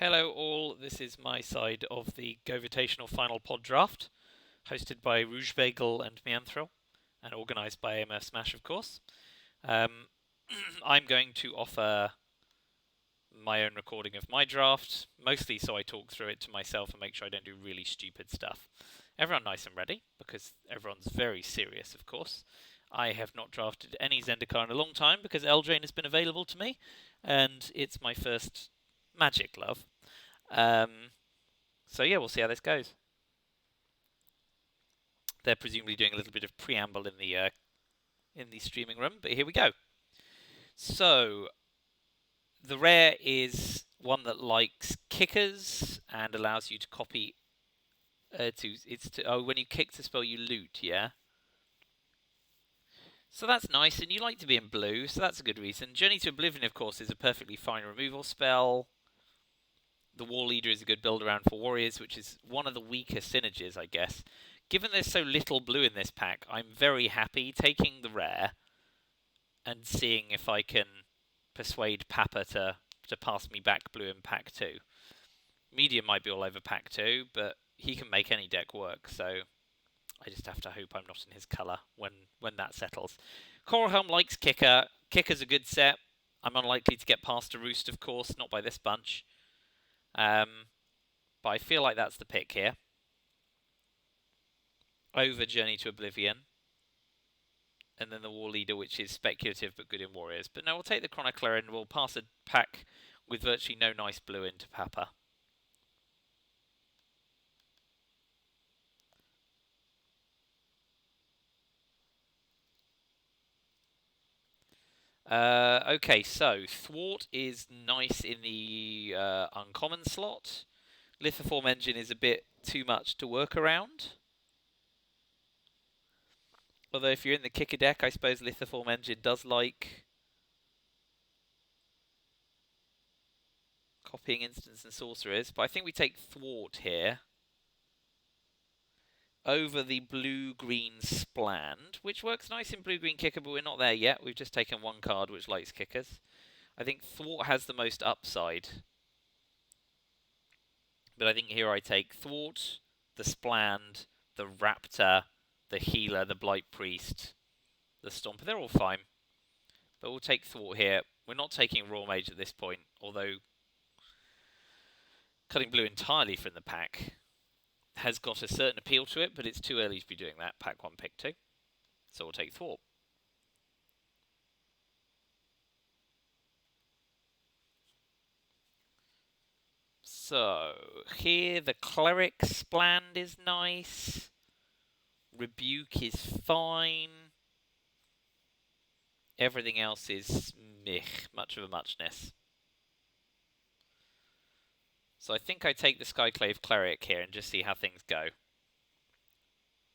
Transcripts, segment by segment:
Hello all, this is my side of the GOVitational final pod draft, hosted by Rougebagel and Meanthril, and organised by AMR Smash, of course. I'm going to offer my own recording of my draft, mostly so I talk through it to myself and make sure I don't do really stupid stuff. Everyone nice and ready, because everyone's very serious, of course. I have not drafted any Zendikar in a long time because Eldraine has been available to me, and it's my first Magic love. So yeah, we'll see how this goes. They're presumably doing a little bit of preamble in the streaming room, but here we go. So the rare is one that likes kickers and allows you to copy. When you kick to spell, you loot. Yeah. So that's nice, and you like to be in blue, so that's a good reason. Journey to Oblivion, of course, is a perfectly fine removal spell. The War Leader is a good build around for warriors, which is one of the weaker synergies, I guess. Given there's so little blue in this pack, I'm very happy taking the rare and seeing if I can persuade Papa to pass me back blue in pack 2. Medium might be all over pack 2, but he can make any deck work, so I just have to hope I'm not in his colour when that settles. Coralhelm likes Kicker. Kicker's a good set. I'm unlikely to get past a Roost, of course, not by this bunch. But I feel like that's the pick here. Over Journey to Oblivion. And then the War Leader, which is speculative but good in Warriors. But no, we'll take the Chronicler and we'll pass a pack with virtually no nice blue into Papa. Okay, so Thwart is nice in the uncommon slot. Lithoform Engine is a bit too much to work around. Although if you're in the kicker deck, I suppose Lithoform Engine does like copying instants and sorcerers. But I think we take Thwart here over the blue-green Spland, which works nice in blue-green kicker, but we're not there yet. We've just taken one card which likes kickers. I think Thwart has the most upside. But I think here I take Thwart, the Spland, the Raptor, the Healer, the Blight Priest, the Stomper. They're all fine. But we'll take Thwart here. We're not taking Raw Mage at this point, although cutting blue entirely from the pack has got a certain appeal to it, but it's too early to be doing that. Pack 1, pick 2. So we'll take Thwart. So, here the Cleric Spland is nice. Rebuke is fine. Everything else is meh, much of a muchness. So I think I take the Skyclave Cleric here and just see how things go.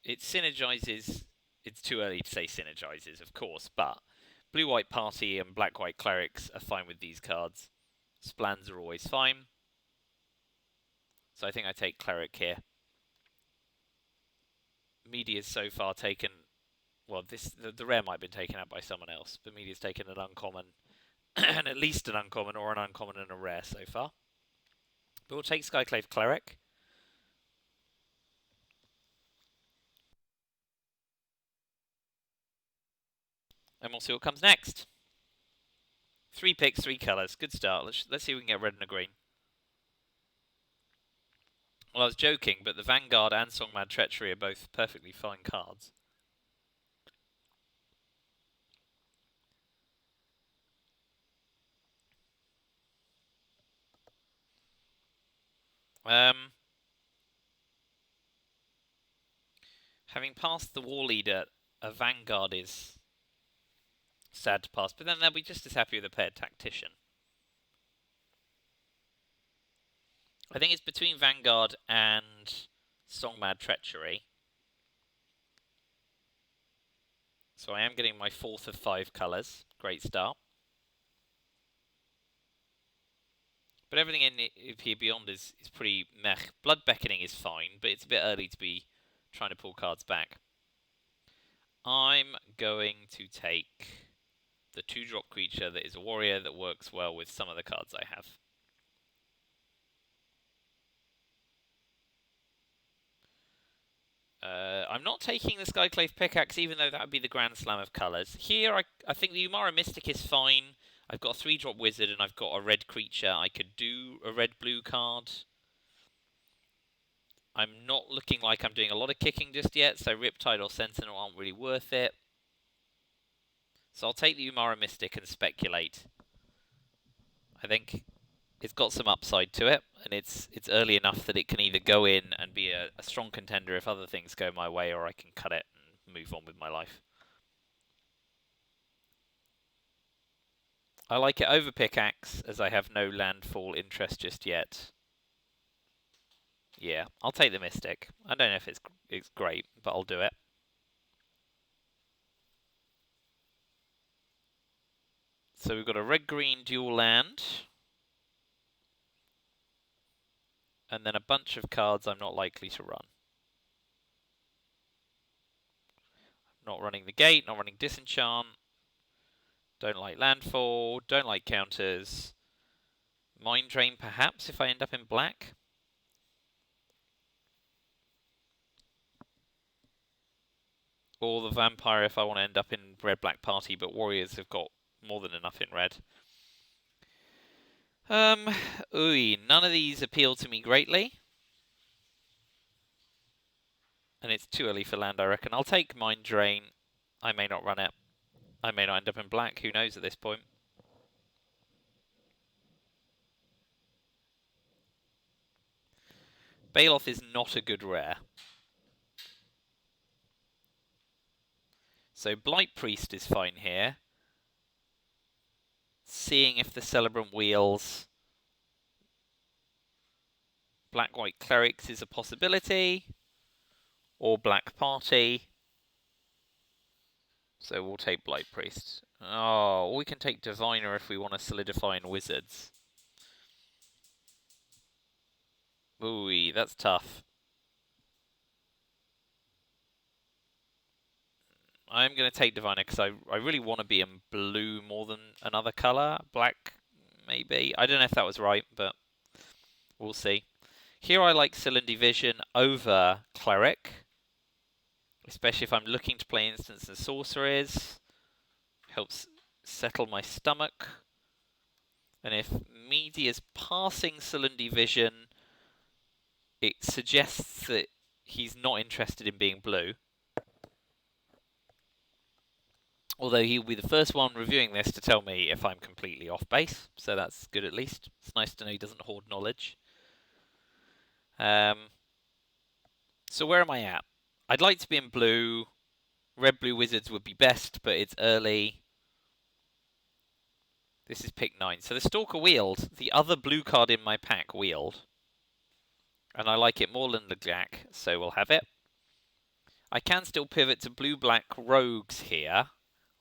It synergizes. It's too early to say synergizes, of course, but Blue-White Party and Black-White Clerics are fine with these cards. Splands are always fine. So I think I take Cleric here. Media's so far taken... Well, the rare might have been taken out by someone else, but Media's taken an uncommon, and at least an uncommon, or an uncommon and a rare so far. But we'll take Skyclave Cleric. And we'll see what comes next. 3 picks, 3 colours. Good start. Let's see if we can get red and a green. Well, I was joking, but the Vanguard and Songmad Treachery are both perfectly fine cards. Having passed the War Leader, a Vanguard is sad to pass, but then they'll be just as happy with a paired Tactician. I think it's between Vanguard and Songmad Treachery. So I am getting my 4th of 5 colours. Great start. But everything in here beyond is pretty meh. Blood Beckoning is fine, but it's a bit early to be trying to pull cards back. I'm going to take the 2-drop creature that is a warrior that works well with some of the cards I have. I'm not taking the Skyclave Pickaxe, even though that would be the Grand Slam of colours. Here, I think the Umara Mystic is fine. I've got a 3-drop wizard and I've got a red creature. I could do a red-blue card. I'm not looking like I'm doing a lot of kicking just yet, so Riptide or Sentinel aren't really worth it. So I'll take the Umara Mystic and speculate. I think it's got some upside to it, and it's early enough that it can either go in and be a strong contender if other things go my way, or I can cut it and move on with my life. I like it over Pickaxe, as I have no landfall interest just yet. Yeah, I'll take the Mystic. I don't know if it's great, but I'll do it. So we've got a red-green dual land. And then a bunch of cards I'm not likely to run. Not running the Gate, not running Disenchant. Don't like landfall, don't like counters. Mind Drain perhaps if I end up in black. Or the Vampire if I want to end up in red-black party, but Warriors have got more than enough in red. None of these appeal to me greatly. And it's too early for land, I reckon. I'll take Mind Drain. I may not run it. I may not end up in black, who knows at this point. Baloth is not a good rare. So Blight Priest is fine here. Seeing if the Celebrant wheels. Black-White Clerics is a possibility. Or Black Party. So we'll take Blight Priest. Oh, or we can take Diviner if we want to solidify in Wizards. Ooh, that's tough. I'm going to take Diviner because I really want to be in blue more than another colour. Black, maybe. I don't know if that was right, but we'll see. Here I like Cylinder Vision over Cleric. Especially if I'm looking to play instants and sorceries. Helps settle my stomach. And if meeeeeee is passing Cylinder Vision, it suggests that he's not interested in being blue. Although he'll be the first one reviewing this to tell me if I'm completely off base, so that's good at least. It's nice to know he doesn't hoard knowledge. So where am I at? I'd like to be in blue. Red-blue wizards would be best, but it's early. This is pick 9. So the Stalker wheeled. The other blue card in my pack wheeled. And I like it more than the Jack, so we'll have it. I can still pivot to blue-black rogues here.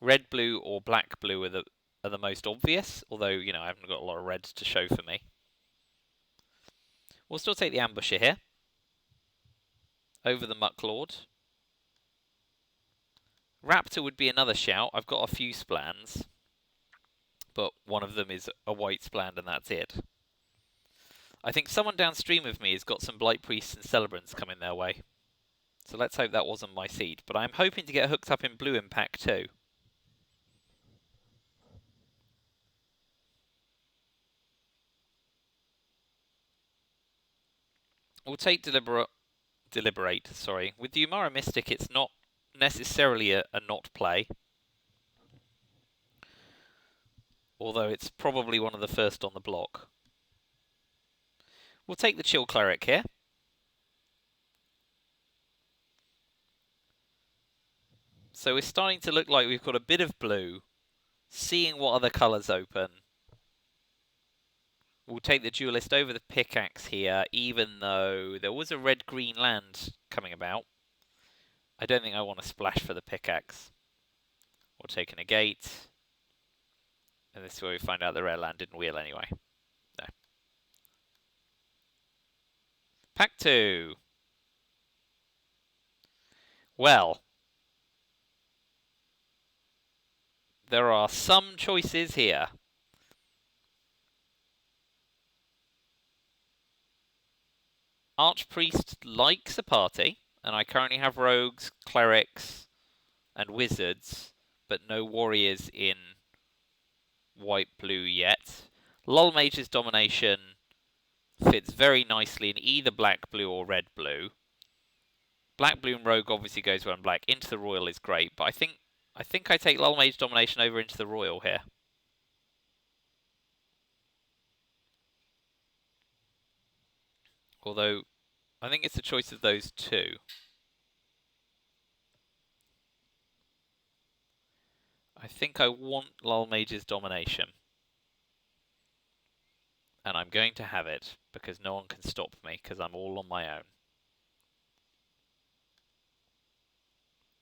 Red-blue or black-blue are the most obvious, although, you know, I haven't got a lot of red to show for me. We'll still take the Ambusher here. Over the Mucklord. Raptor would be another shout. I've got a few splans. But one of them is a white splan and that's it. I think someone downstream of me has got some Blight Priests and Celebrants coming their way. So let's hope that wasn't my seed. But I'm hoping to get hooked up in blue in pack 2. We'll take Deliberate. With the Umara Mystic, it's not necessarily a not play. Although it's probably one of the first on the block. We'll take the Chill Cleric here. So we're starting to look like we've got a bit of blue. Seeing what other colours open. We'll take the Duelist over the Pickaxe here, even though there was a red-green land coming about. I don't think I want to splash for the Pickaxe. We'll take a Negate. And this is where we find out the rare land didn't wheel anyway. No. Pack 2. Well. There are some choices here. Archpriest likes a party. and I currently have rogues, clerics, and wizards, but no warriors in white-blue yet. Lol Mage's Domination fits very nicely in either black-blue or red-blue. Black-blue and rogue obviously goes well in black. Into the royal is great, but I think I take Lol Mage Domination over into the royal here. Although, I think it's a choice of those two. I think I want Lol Mage's Domination. And I'm going to have it, because no one can stop me, because I'm all on my own.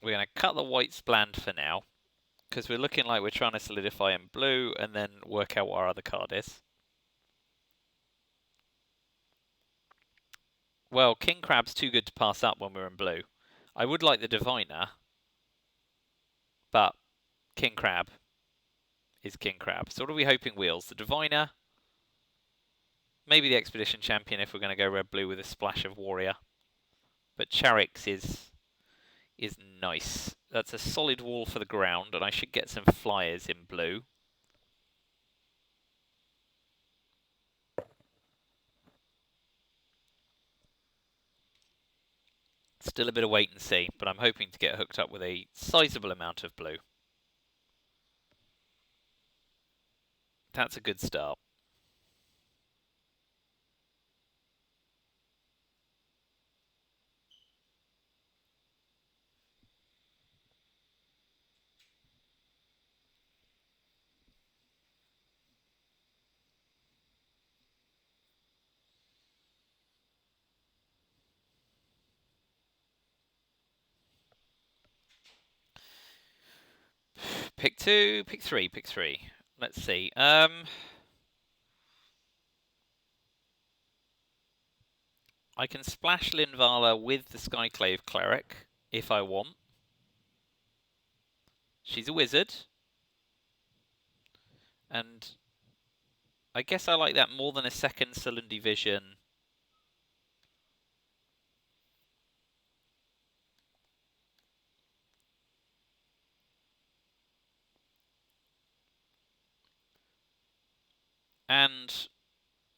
We're going to cut the whites bland for now, because we're looking like we're trying to solidify in blue, and then work out what our other card is. Well, King Crab's too good to pass up when we're in blue. I would like the Diviner, but King Crab is King Crab. So what are we hoping wheels? The Diviner, maybe the Expedition Champion if we're going to go red-blue with a splash of Warrior. But Charix is nice. That's a solid wall for the ground, and I should get some flyers in blue. Still a bit of wait and see, but I'm hoping to get hooked up with a sizable amount of blue. That's a good start. Pick two, pick three, pick three. Let's see. I can splash Linvala with the Skyclave Cleric if I want. She's a wizard. And I guess I like that more than a second Sulundi Vision. And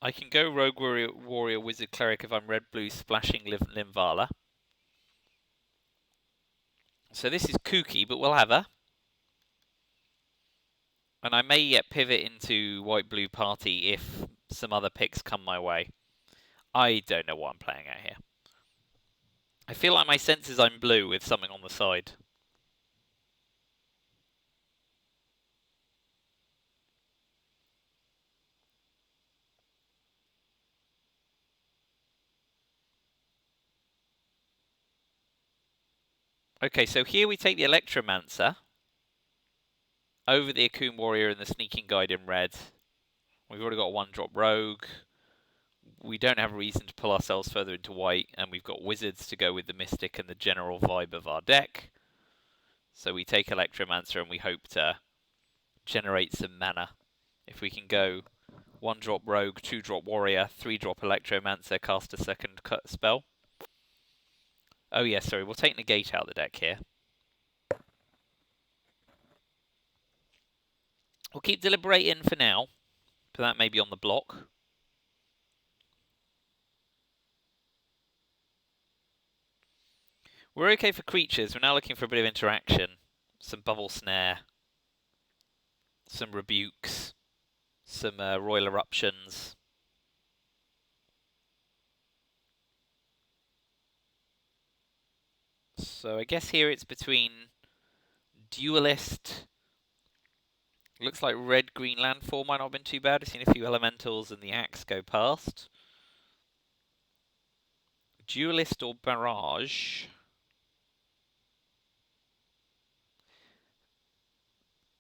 I can go Rogue Warrior Wizard Cleric if I'm red-blue splashing Linvala. So this is kooky, but we'll have her. And I may yet pivot into white-blue party if some other picks come my way. I don't know what I'm playing at here. I feel like my sense is I'm blue with something on the side. Okay, so here we take the Electromancer over the Akun Warrior and the Sneaking Guide in red. We've already got a one-drop Rogue. We don't have a reason to pull ourselves further into white, and we've got Wizards to go with the Mystic and the general vibe of our deck. So we take Electromancer and we hope to generate some mana. If we can go one-drop Rogue, two-drop Warrior, three-drop Electromancer, cast a second cut spell. Oh yeah, sorry, we'll take Negate out of the deck here. We'll keep Deliberating for now, but that may be on the block. We're okay for creatures. We're now looking for a bit of interaction. Some Bubble Snare, some Rebukes, some Royal Eruptions. So I guess here it's between Duelist. Looks like red-green landfall might not have been too bad. I've seen a few elementals and the axe go past. Duelist or Barrage.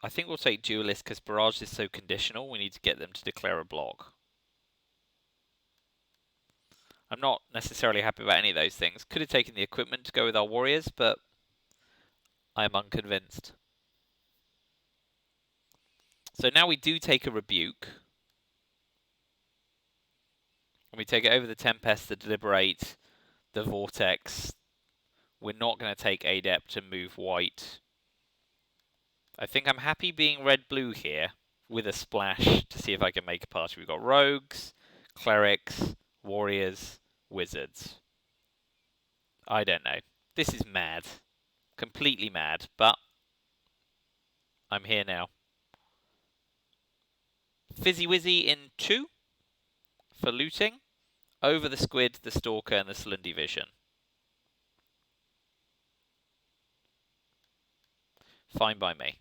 I think we'll take Duelist because Barrage is so conditional. We need to get them to declare a block. I'm not necessarily happy about any of those things. Could have taken the equipment to go with our warriors, but I am unconvinced. So now we do take a Rebuke. And we take it over the Tempest, the Deliberate, the Vortex, We're not going to take Adept and move white. I think I'm happy being red-blue here with a splash to see if I can make a party. We've got rogues, clerics, warriors, wizards. I don't know. This is mad. Completely mad, but I'm here now. Fizzy Wizzy in 2 for looting. Over the Squid, the Stalker, and the Slendy Vision. Fine by me.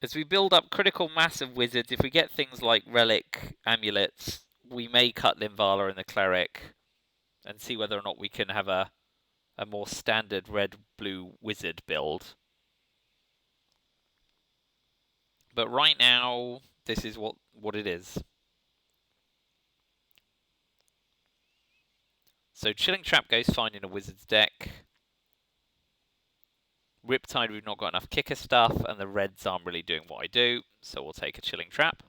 As we build up critical mass of wizards, if we get things like relic amulets, we may cut Linvala and the cleric and see whether or not we can have a more standard red-blue wizard build. But right now, this is what it is. So Chilling Trap goes fine in a wizard's deck. Riptide, we've not got enough kicker stuff, and the reds aren't really doing what I do, so we'll take a Chilling Trap.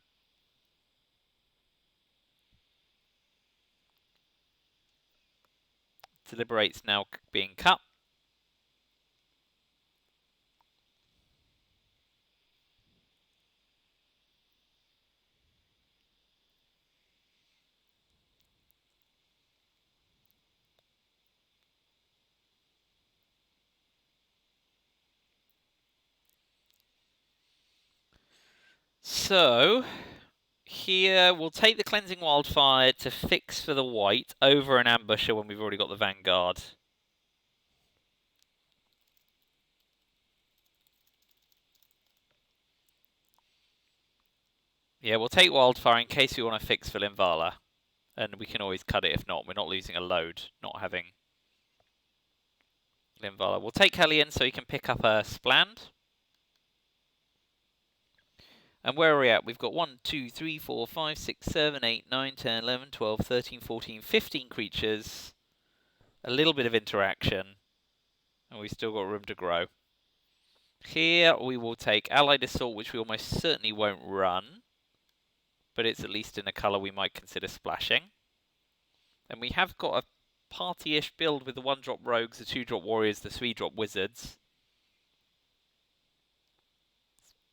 Deliberate's now being cut. So, here we'll take the Cleansing Wildfire to fix for the white over an Ambusher when we've already got the Vanguard. Yeah, we'll take Wildfire in case we want to fix for Linvala. And we can always cut it if not. We're not losing a load not having Linvala. We'll take Hellion so he can pick up a Spland. And where are we at? We've got 1, 2, 3, 4, 5, 6, 7, 8, 9, 10, 11, 12, 13, 14, 15 creatures. A little bit of interaction. And we've still got room to grow. Here we will take Allied Assault, which we almost certainly won't run. But it's at least in a colour we might consider splashing. And we have got a party-ish build with the 1-drop rogues, the 2-drop warriors, the 3-drop wizards.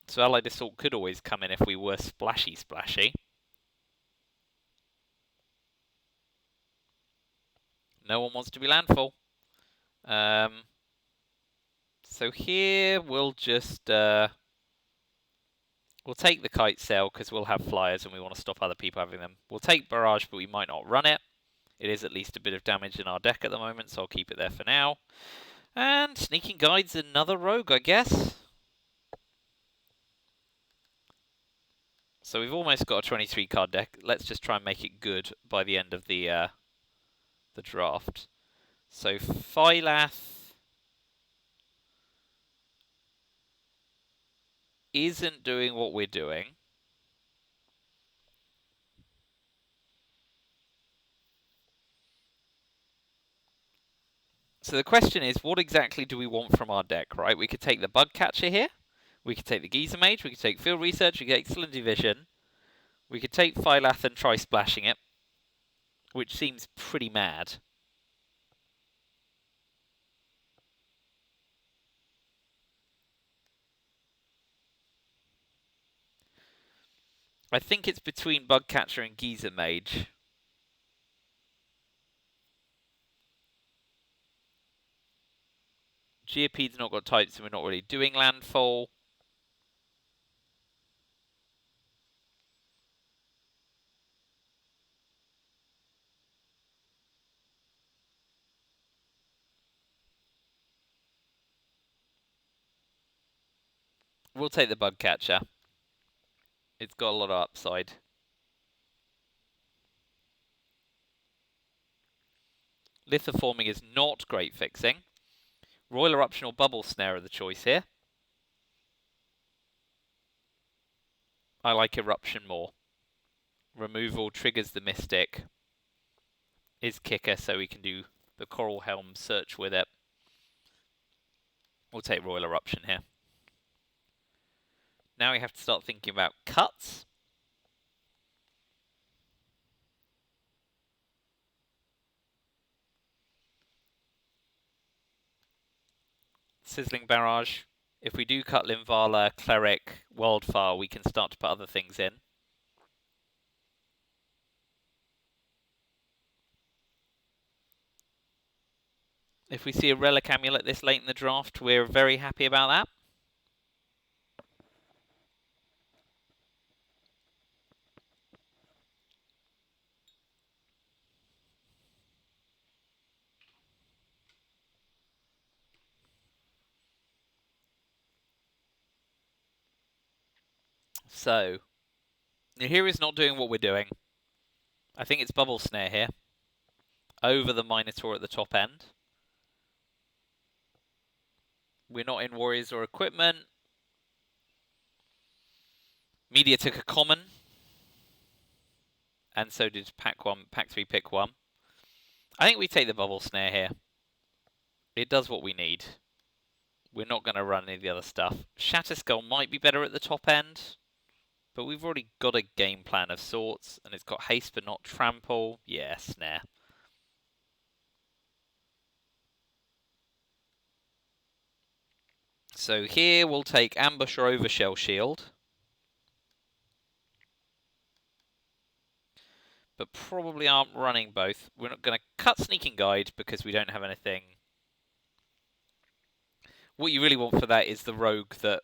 So Allied Assault could always come in if we were splashy. No one wants to be landfall. So here we'll just we'll take the kite sail because we'll have flyers and we want to stop other people having them. We'll take barrage, but we might not run it. It is at least a bit of damage in our deck at the moment, so I'll keep it there for now. And Sneaking Guide's another rogue, I guess. So we've almost got a 23-card deck. Let's just try and make it good by the end of the draft. So Phylath isn't doing what we're doing. So the question is, what exactly do we want from our deck, right? We could take the Bug Catcher here. We could take the Geyser Mage. We could take Field Research. We could take Excellent Division. We could take Phylath and try splashing it, which seems pretty mad. I think it's between Bug Catcher and Geyser Mage. Geopede's not got types, so we're not really doing landfall. We'll take the Bug Catcher. It's got a lot of upside. Lithoforming is not great fixing. Royal Eruption or Bubble Snare are the choice here. I like Eruption more. Removal triggers the Mystic. Is kicker, so we can do the Coral Helm search with it. We'll take Royal Eruption here. Now we have to start thinking about cuts. Sizzling Barrage. If we do cut Linvala, Cleric, Wildfire, we can start to put other things in. If we see a Relic Amulet this late in the draft, we're very happy about that. So, the hero's not doing what we're doing. I think it's Bubble Snare here. Over the Minotaur at the top end. We're not in Warriors or Equipment. Media took a common. And so did Pack 3 pick 1. I think we take the Bubble Snare here. It does what we need. We're not going to run any of the other stuff. Shatterskull might be better at the top end. But we've already got a game plan of sorts. And it's got haste but not trample. Yeah, Snare. So here we'll take Ambush or Overshell Shield. But probably aren't running both. We're not going to cut Sneaking Guide because we don't have anything. What you really want for that is the rogue that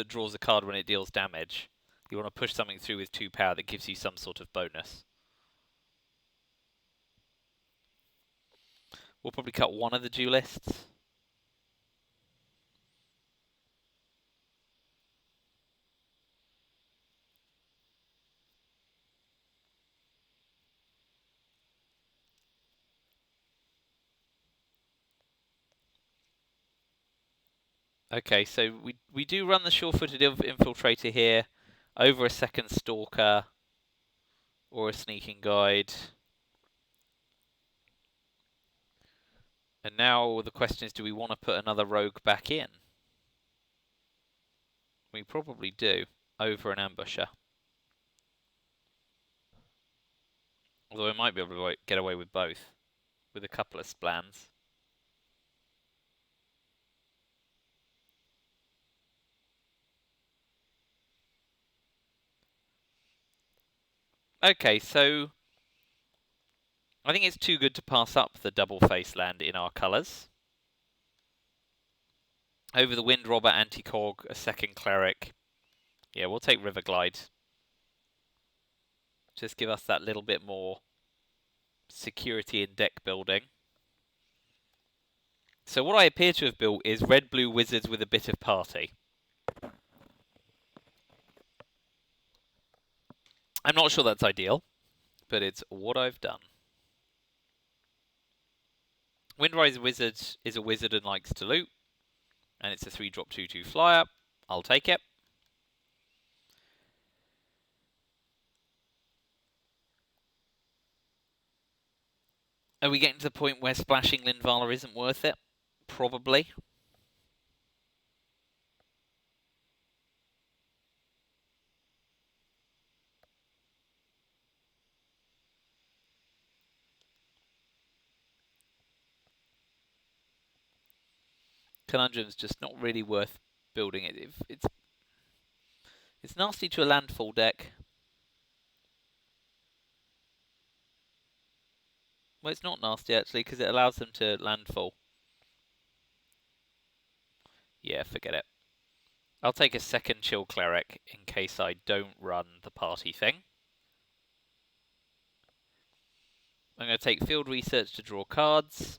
draws a card when it deals damage. You want to push something through with 2 power that gives you some sort of bonus. We'll probably cut one of the duelists. Okay, so we do run the sure-footed infiltrator here over a second stalker or a sneaking guide. And now the question is, do we want to put another rogue back in? We probably do, over an ambusher. Although we might be able to get away with both, with a couple of splans. Okay, so I think it's too good to pass up the double face land in our colours. Over the Wind Robber, Anti-Cog, a second Cleric. Yeah, we'll take River Glide. Just give us that little bit more security in deck building. So what I appear to have built is red-blue wizards with a bit of party. I'm not sure that's ideal, but it's what I've done. Windrise Wizard is a wizard and likes to loot, and it's a 3-drop 2/2 flyer. I'll take it. Are we getting to the point where splashing Linvala isn't worth it? Probably. Conundrum's just not really worth building it. It's nasty to a landfall deck. Well, it's not nasty actually because it allows them to landfall. Yeah, forget it. I'll take a second Chill Cleric in case I don't run the party thing. I'm going to take Field Research to draw cards.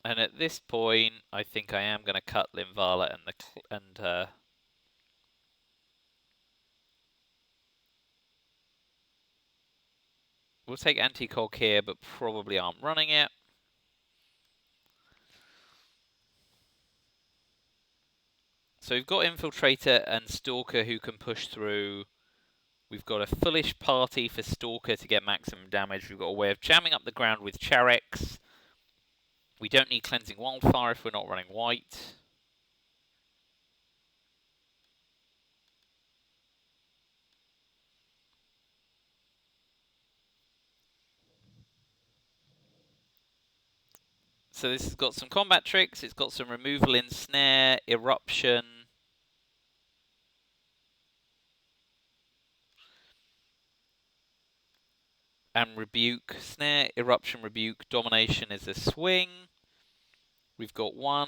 And at this point, I think I am going to cut Linvala and we'll take Anti-Cog here, but probably aren't running it. So we've got Infiltrator and Stalker who can push through. We've got a Foolish Party for Stalker to get maximum damage. We've got a way of jamming up the ground with Charix. We don't need Cleansing Wildfire if we're not running white. So this has got some combat tricks. It's got some removal in snare, eruption. And rebuke. Snare, eruption, rebuke. Domination is a swing. We've got 1,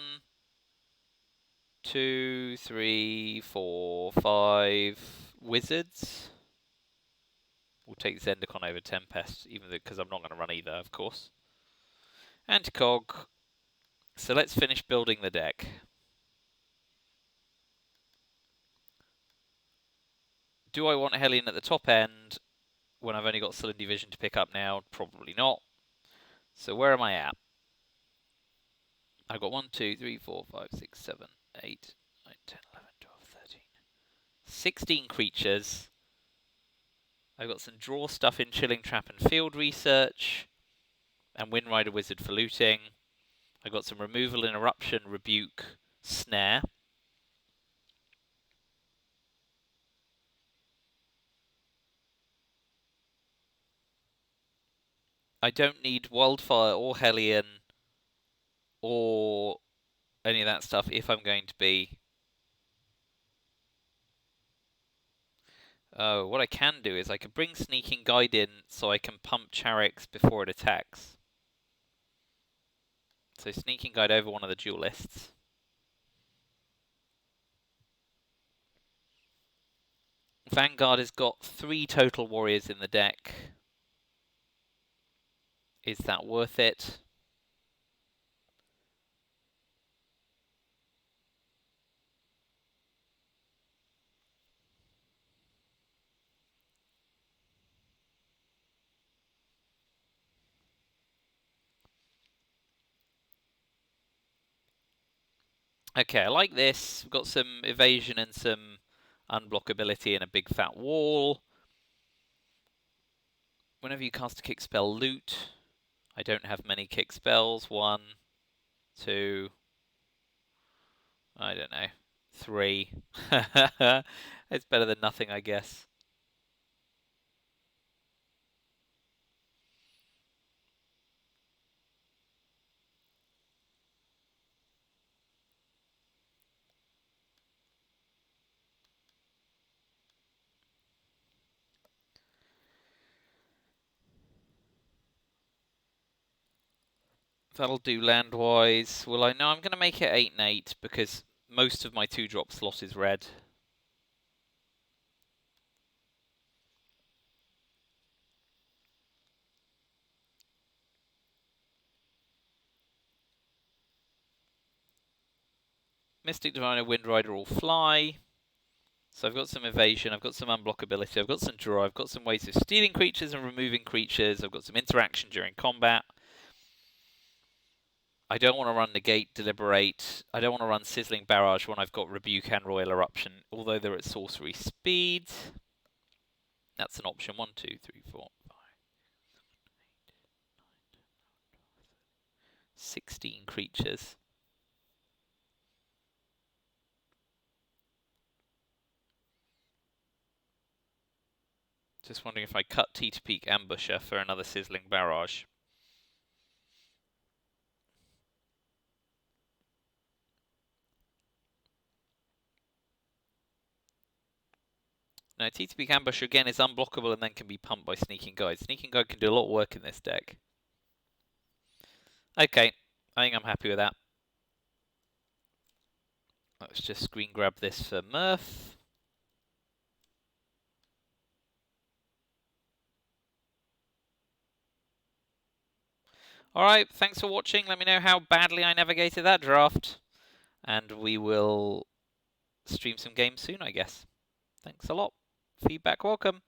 2, 3, 4, 5 wizards. We'll take Zendikon over Tempest, even because I'm not going to run either, of course. Anti-Cog. So let's finish building the deck. Do I want Hellion at the top end when I've only got Sullen Division to pick up now? Probably not. So where am I at? I've got 1, 2, 3, 4, 5, 6, 7, 8, 9, 10, 11, 12, 13. 16 creatures. I've got some draw stuff in Chilling Trap and Field Research. And Windrider Wizard for looting. I've got some removal in Eruption, Rebuke, Snare. I don't need Wildfire or Hellion or any of that stuff if I'm going to be... Oh, what I can do is I can bring Sneaking Guide in so I can pump Charix before it attacks. So Sneaking Guide over one of the duelists. Vanguard has got 3 total warriors in the deck. Is that worth it? Okay, I like this. We've got some evasion and some unblockability and a big fat wall. Whenever you cast a kick spell, loot. I don't have many kick spells. 1, 2, I don't know, 3. It's better than nothing, I guess. That'll do land-wise. Well, I know I'm going to make it 8 and 8 because most of my 2-drop slot is red. Mystic Diviner, Windrider all fly. So I've got some evasion, I've got some unblockability, I've got some draw, I've got some ways of stealing creatures and removing creatures, I've got some interaction during combat. I don't want to run Negate, Deliberate. I don't want to run Sizzling Barrage when I've got Rebuke and Royal Eruption, although they're at sorcery speed. That's an option. 1, 2, 3, 4, 5, 16 creatures. Just wondering if I cut T to Peak Ambusher for another Sizzling Barrage. No, T to Peak Ambusher again is unblockable and then can be pumped by Sneaking Guide. Sneaking Guide can do a lot of work in this deck. Okay, I think I'm happy with that. Let's just screen grab this for Murph. Alright, thanks for watching. Let me know how badly I navigated that draft. And we will stream some games soon, I guess. Thanks a lot. Feedback welcome.